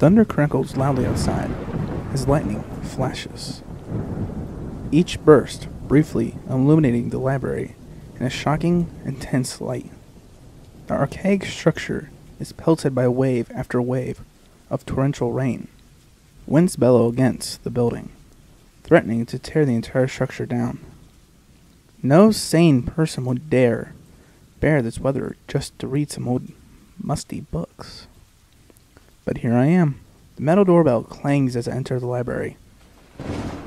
Thunder crackles loudly outside as lightning flashes, each burst briefly illuminating the library in a shocking, intense light. The archaic structure is pelted by wave after wave of torrential rain. Winds bellow against the building, threatening to tear the entire structure down. No sane person would dare bear this weather just to read some old musty books. But here I am. The metal doorbell clangs as I enter the library,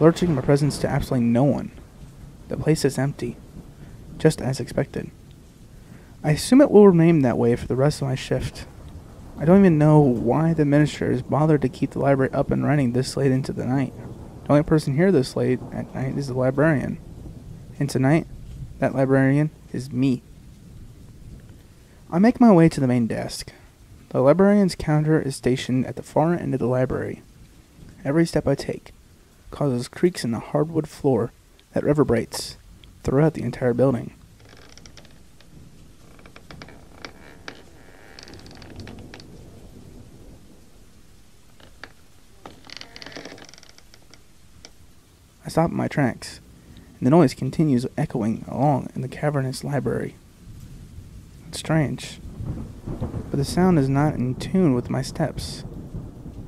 alerting my presence to absolutely no one. The place is empty, just as expected. I assume it will remain that way for the rest of my shift. I don't even know why the administrators bothered to keep the library up and running this late into the night. The only person here this late at night is the librarian. And tonight, that librarian is me. I make my way to the main desk. The librarian's counter is stationed at the far end of the library. Every step I take causes creaks in the hardwood floor that reverberates throughout the entire building. I stop in my tracks, and the noise continues echoing along in the cavernous library. It's strange, but the sound is not in tune with my steps.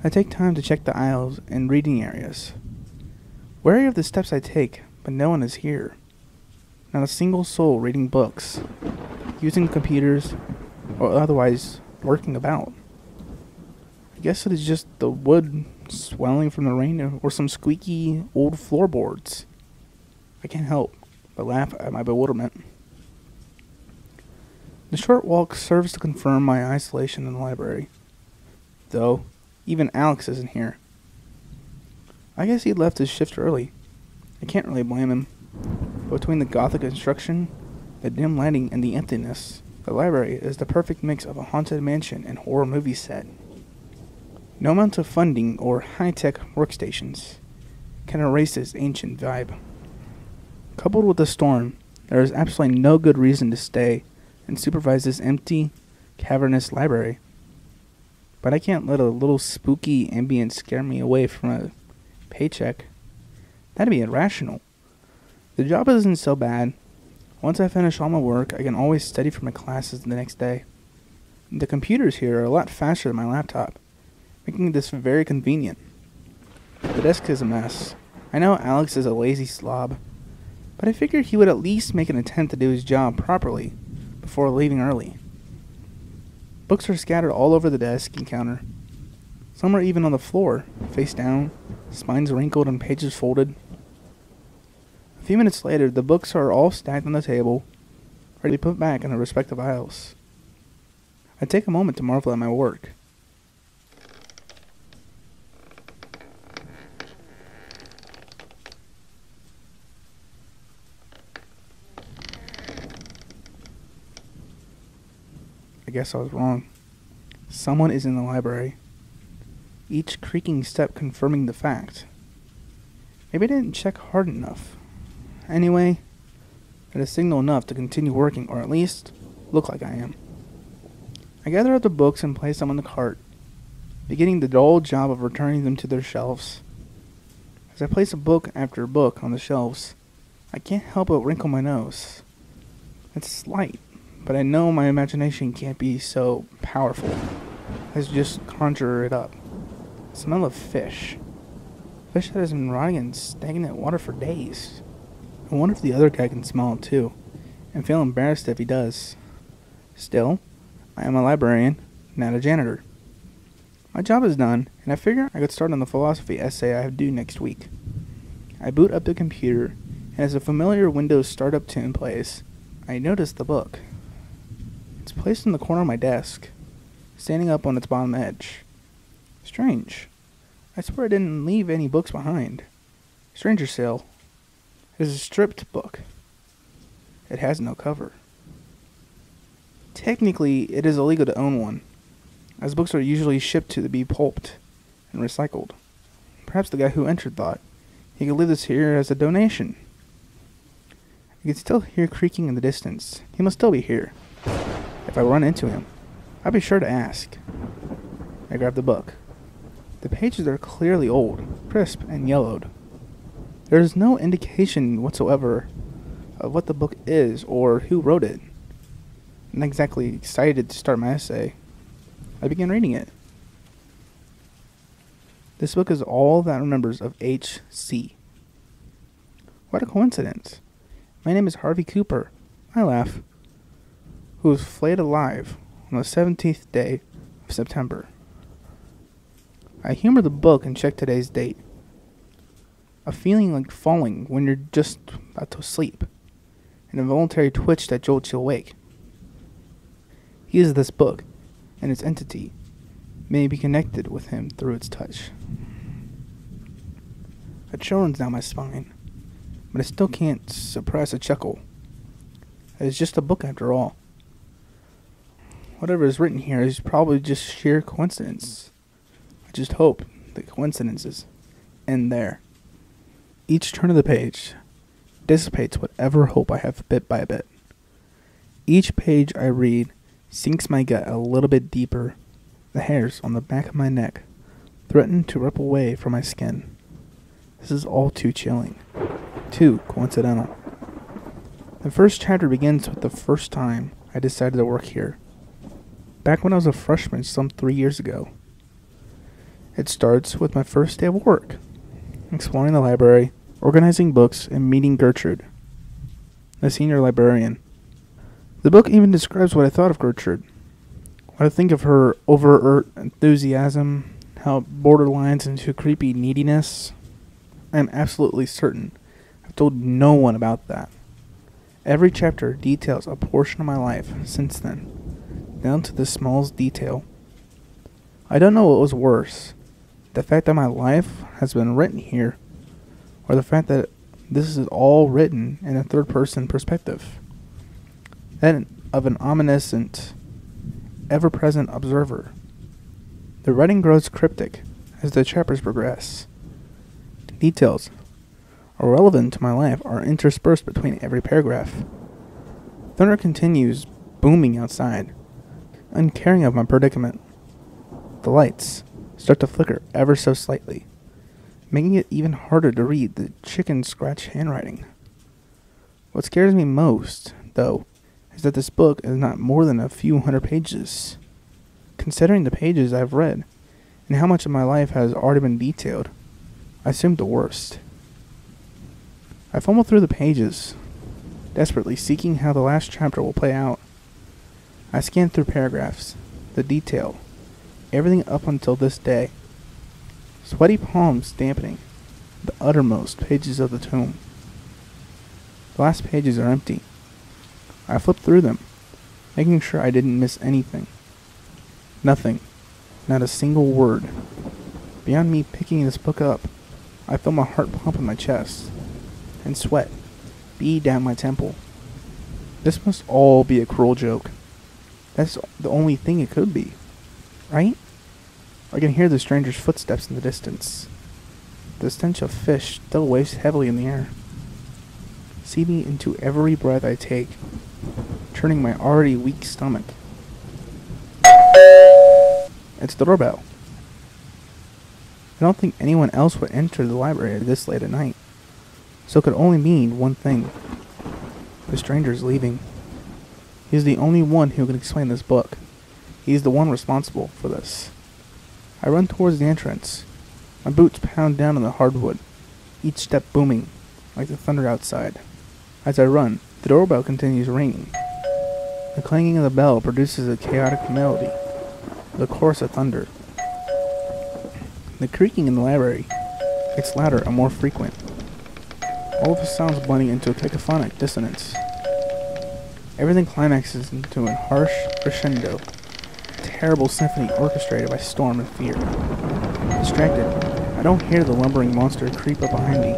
I take time to check the aisles and reading areas. Wary of the steps I take, but no one is here. Not a single soul reading books, using computers, or otherwise lurking about. I guess it is just the wood swelling from the rain or some squeaky old floorboards. I can't help but laugh at my bewilderment. The short walk serves to confirm my isolation in the library. Though, even Alex isn't here. I guess he left his shift early. I can't really blame him. But between the gothic construction, the dim lighting, and the emptiness, the library is the perfect mix of a haunted mansion and horror movie set. No amount of funding or high-tech workstations can erase this ancient vibe. Coupled with the storm, there is absolutely no good reason to stay and supervise this empty, cavernous library. But I can't let a little spooky ambience scare me away from a paycheck. That'd be irrational. The job isn't so bad. Once I finish all my work, I can always study for my classes the next day. The computers here are a lot faster than my laptop, making this very convenient. The desk is a mess. I know Alex is a lazy slob, but I figured he would at least make an attempt to do his job properly before leaving early. Books are scattered all over the desk and counter. Some are even on the floor, face down, spines wrinkled and pages folded. A few minutes later, the books are all stacked on the table, ready to put back in their respective aisles. I take a moment to marvel at my work. I guess I was wrong. Someone is in the library, each creaking step confirming the fact. Maybe I didn't check hard enough. Anyway, that is signal enough to continue working, or at least look like I am. I gather up the books and place them on the cart, beginning the dull job of returning them to their shelves. As I place a book after book on the shelves, I can't help but wrinkle my nose. It's slight, but I know my imagination can't be so powerful as to just conjure it up. The smell of fish. Fish that has been rotting in stagnant water for days. I wonder if the other guy can smell it too, and feel embarrassed if he does. Still, I am a librarian, not a janitor. My job is done, and I figure I could start on the philosophy essay I have due next week. I boot up the computer, and as a familiar Windows startup tune plays, I notice the book. It's placed in the corner of my desk, standing up on its bottom edge. Strange. I swear I didn't leave any books behind. Stranger still, it is a stripped book. It has no cover. Technically, it is illegal to own one, as books are usually shipped to be pulped and recycled. Perhaps the guy who entered thought he could leave this here as a donation. I can still hear creaking in the distance. He must still be here. If I run into him, I'll be sure to ask. I grab the book. The pages are clearly old, crisp, and yellowed. There is no indication whatsoever of what the book is or who wrote it. I'm not exactly excited to start my essay. I began reading it. This book is all that remembers of H.C. What a coincidence. My name is Harvey Cooper, I laugh, who was flayed alive on the 17th day of September. I humor the book and check today's date. A feeling like falling when you're just about to sleep. An involuntary twitch that jolts you awake. He is this book, and its entity may be connected with him through its touch. A chill runs down my spine, but I still can't suppress a chuckle. It's just a book after all. Whatever is written here is probably just sheer coincidence. I just hope the coincidences end there. Each turn of the page dissipates whatever hope I have bit by bit. Each page I read sinks my gut a little bit deeper. The hairs on the back of my neck threaten to rip away from my skin. This is all too chilling, too coincidental. The first chapter begins with the first time I decided to work here, back when I was a freshman some 3 years ago. It starts with my first day of work, exploring the library, organizing books, and meeting Gertrude, the senior librarian. The book even describes what I thought of Gertrude, what I think of her overt enthusiasm, how it borderlines into creepy neediness. I am absolutely certain I've told no one about that. Every chapter details a portion of my life since then, down to the smallest detail. I don't know what was worse, the fact that my life has been written here, or the fact that this is all written in a third-person perspective. That of an omniscient, ever-present observer. The writing grows cryptic as the chapters progress. The details irrelevant to my life are interspersed between every paragraph. Thunder continues booming outside, uncaring of my predicament. The lights start to flicker ever so slightly, making it even harder to read the chicken scratch handwriting. What scares me most, though, is that this book is not more than a few hundred pages. Considering the pages I've read, and how much of my life has already been detailed, I assumed the worst. I fumble through the pages, desperately seeking how the last chapter will play out. I scan through paragraphs, the detail, everything up until this day. Sweaty palms dampening the uttermost pages of the tome. The last pages are empty. I flip through them, making sure I didn't miss anything. Nothing. Not a single word. Beyond me picking this book up, I feel my heart pump in my chest, and sweat bead down my temple. This must all be a cruel joke. That's the only thing it could be, right? I can hear the stranger's footsteps in the distance. The stench of fish still waves heavily in the air, seeping into every breath I take, turning my already weak stomach. It's the doorbell. I don't think anyone else would enter the library this late at night, so it could only mean one thing. The stranger's leaving. He's the only one who can explain this book. He's the one responsible for this. I run towards the entrance. My boots pound down on the hardwood, each step booming like the thunder outside. As I run, the doorbell continues ringing. The clanging of the bell produces a chaotic melody, the chorus of thunder. The creaking in the library gets louder and more frequent, all of the sounds blending into a cacophonic dissonance. Everything climaxes into a harsh crescendo, a terrible symphony orchestrated by storm and fear. Distracted, I don't hear the lumbering monster creep up behind me,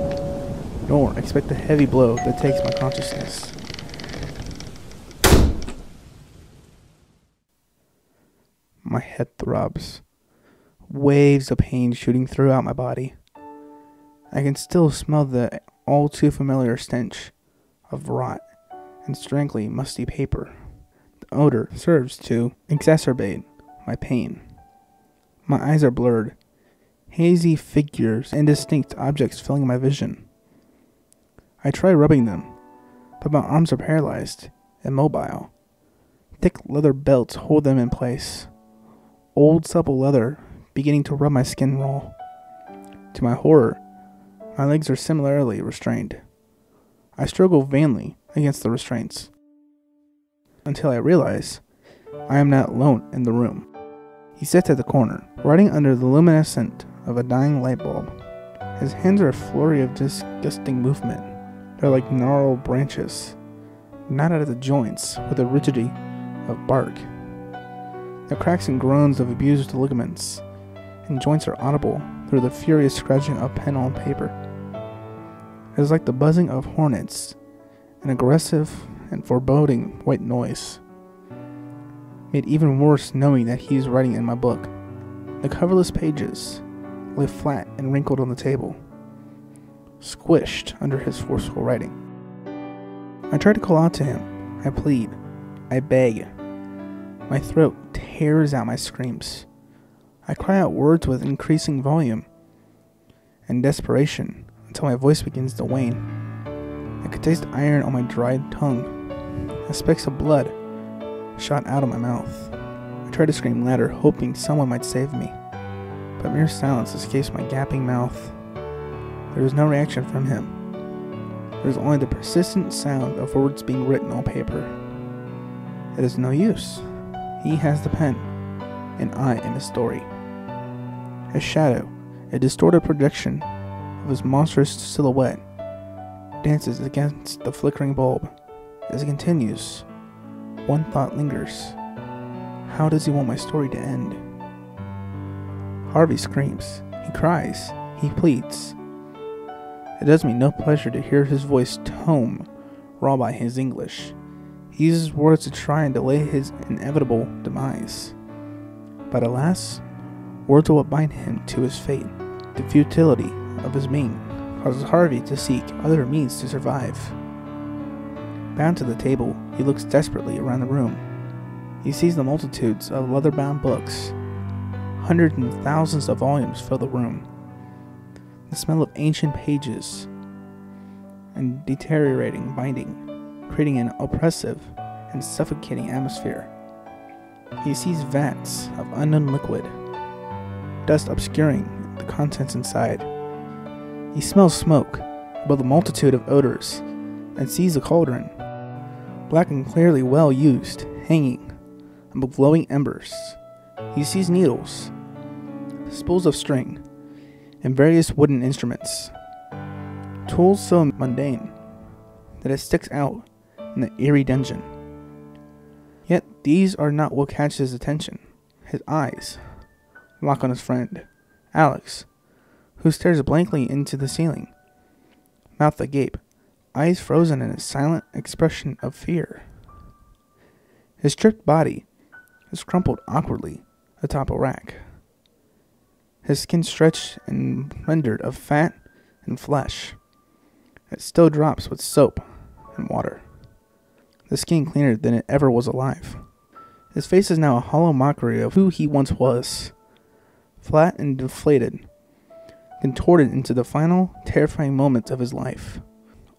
nor expect the heavy blow that takes my consciousness. My head throbs, waves of pain shooting throughout my body. I can still smell the all too familiar stench of rot and strangely musty paper. The odor serves to exacerbate my pain. My eyes are blurred, hazy figures, indistinct objects filling my vision. I try rubbing them, but my arms are paralyzed, immobile. Thick leather belts hold them in place. Old supple leather beginning to rub my skin raw. To my horror, my legs are similarly restrained. I struggle vainly against the restraints, until I realize I am not alone in the room. He sits at the corner, writing under the luminescence of a dying light bulb. His hands are a flurry of disgusting movement. They're like gnarled branches, knotted at the joints with the rigidity of bark. The cracks and groans of abused ligaments and joints are audible through the furious scratching of pen on paper. It is like the buzzing of hornets, an aggressive and foreboding white noise, made even worse knowing that he is writing in my book. The coverless pages lay flat and wrinkled on the table, squished under his forceful writing. I try to call out to him. I plead. I beg. My throat tears out my screams. I cry out words with increasing volume and desperation until my voice begins to wane. I could taste iron on my dried tongue, and specks of blood shot out of my mouth. I tried to scream louder, hoping someone might save me, but mere silence escapes my gaping mouth. There is no reaction from him. There is only the persistent sound of words being written on paper. It is no use. He has the pen, and I am his story. His shadow, a distorted projection of his monstrous silhouette, dances against the flickering bulb. As it continues, one thought lingers. How does he want my story to end? Harvey screams. He cries. He pleads. It does me no pleasure to hear his voice tone raw by his English. He uses words to try and delay his inevitable demise. But alas, words are what bind him to his fate. The futility of his being causes Harvey to seek other means to survive. Bound to the table, he looks desperately around the room. He sees the multitudes of leather-bound books. Hundreds and thousands of volumes fill the room. The smell of ancient pages and deteriorating binding, creating an oppressive and suffocating atmosphere. He sees vats of unknown liquid, dust obscuring the contents inside. He smells smoke above the multitude of odors and sees a cauldron, black and clearly well used, hanging above glowing embers. He sees needles, spools of string, and various wooden instruments, tools so mundane that it sticks out in the eerie dungeon. Yet these are not what catches his attention. His eyes lock on his friend, Alex, who stares blankly into the ceiling, mouth agape, eyes frozen in a silent expression of fear. His stripped body is crumpled awkwardly atop a rack, his skin stretched and rendered of fat and flesh. It still drops with soap and water, the skin cleaner than it ever was alive. His face is now a hollow mockery of who he once was, flat and deflated, contorted into the final, terrifying moments of his life.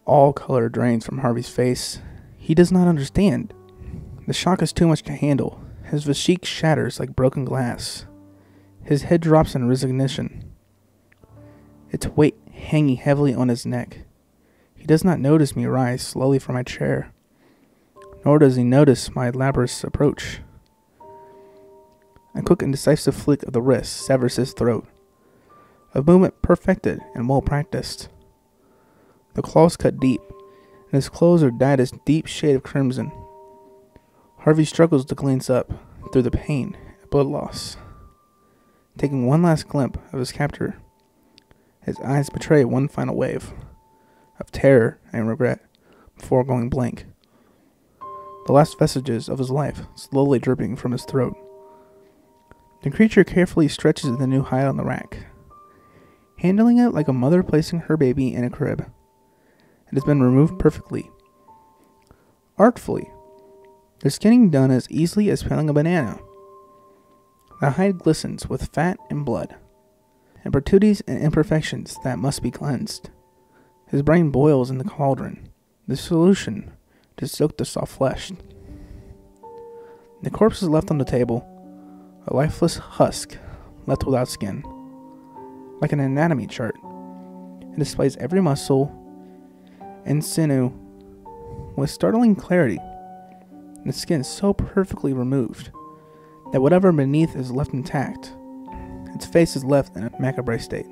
All color drains from Harvey's face. He does not understand. The shock is too much to handle. His physique shatters like broken glass. His head drops in resignation, its weight hanging heavily on his neck. He does not notice me rise slowly from my chair, nor does he notice my laborious approach. A quick and decisive flick of the wrist severs his throat, a movement perfected and well practiced. The claws cut deep, and his clothes are dyed a deep shade of crimson. Harvey struggles to glance up through the pain and blood loss. Taking one last glimpse of his captor, his eyes betray one final wave of terror and regret before going blank. The last vestiges of his life slowly dripping from his throat. The creature carefully stretches the new hide on the rack, handling it like a mother placing her baby in a crib. It has been removed perfectly, artfully, the skinning done as easily as peeling a banana. The hide glistens with fat and blood. impurities and imperfections that must be cleansed. His brain boils in the cauldron, the solution to soak the soft flesh. The corpse is left on the table, a lifeless husk left without skin. Like an anatomy chart, it displays every muscle and sinew with startling clarity. The skin is so perfectly removed that whatever beneath is left intact. Its face is left in a macabre state.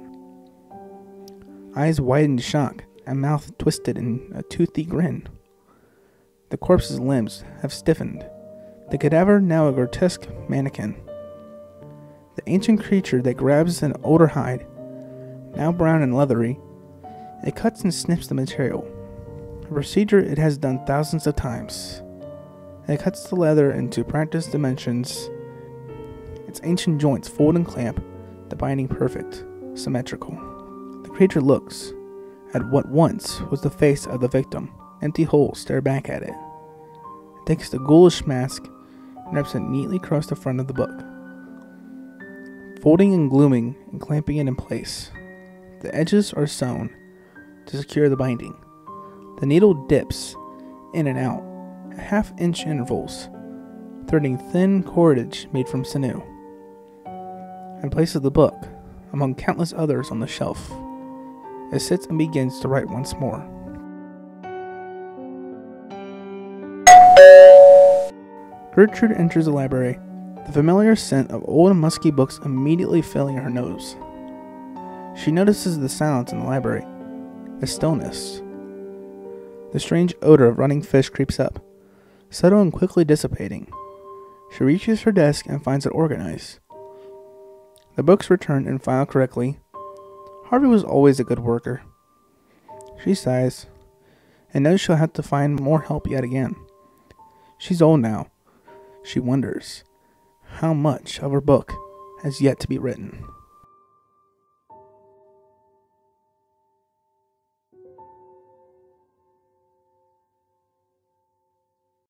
Eyes wide in shock, and mouth twisted in a toothy grin. The corpse's limbs have stiffened, the cadaver now a grotesque mannequin. The ancient creature that grabs an older hide, now brown and leathery, it cuts and snips the material, a procedure it has done thousands of times. It cuts the leather into practiced dimensions. Its ancient joints fold and clamp, the binding perfect, symmetrical. The creature looks at what once was the face of the victim. Empty holes stare back at it. It takes the ghoulish mask and wraps it neatly across the front of the book, folding and gluing and clamping it in place. The edges are sewn to secure the binding. The needle dips in and out at half-inch intervals, threading thin cordage made from sinew. In place of the book, among countless others on the shelf, it sits and begins to write once more. Gertrude enters the library, the familiar scent of old and musky books immediately filling her nose. She notices the silence in the library, the stillness. The strange odor of running fish creeps up, subtle and quickly dissipating. She reaches her desk and finds it organized. The books returned and filed correctly. Harvey was always a good worker. She sighs, and knows she'll have to find more help yet again. She's old now. She wonders how much of her book has yet to be written.